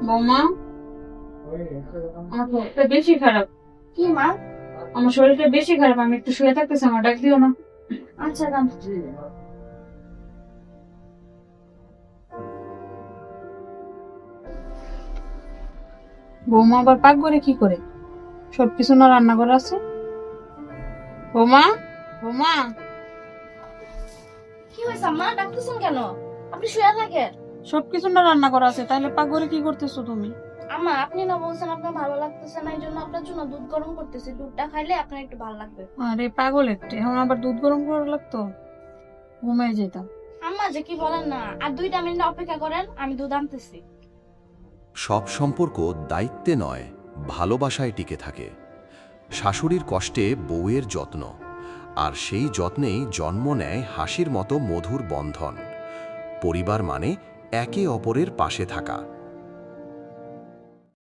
বৌমা, আমার শরীরটা বেশি খারাপ। কি মা? আমার শরীরটা বেশি খারাপ, আমি একটু শুয়ে থাকতেছি, আমার ডাক দিও না। আচ্ছা যান। বৌমা আবার পাক করে কি করে? সবকিছু না রান্না করা আছে? বৌমা, বৌমা, কি হয়েছে আম্মা, ডাকতেছেন কেন? আপনি শুয়ে থাকেন। সবকিছু না রান্না করা আছে, তাহলে পাক করে কি করতেছো তুমি? আম্মা, আপনি না বলছেন আপনার ভালো লাগতেছে না, এই জন্য আপনার জন্য দুধ গরম করতেছি। দুধটা খাইলে আপনার একটু ভালো লাগবে। আরে পাগল একটা, এখন আবার দুধ গরম করা লাগতো? ঘুমিয়ে যেতাম। আম্মা যে কি বলেন না, আর 2টা মিনিট অপেক্ষা করেন, আমি দুধ আনতেছি। সব সম্পর্ক দায়িত্বে নয়, ভালোবাসায় টিকে থাকে। শাশুড়ির কষ্টে বউয়ের যত্ন, আর সেই যত্নেই জন্ম নেয় হাসির মতো মধুর বন্ধন। পরিবার মানে একে অপরের পাশে থাকা।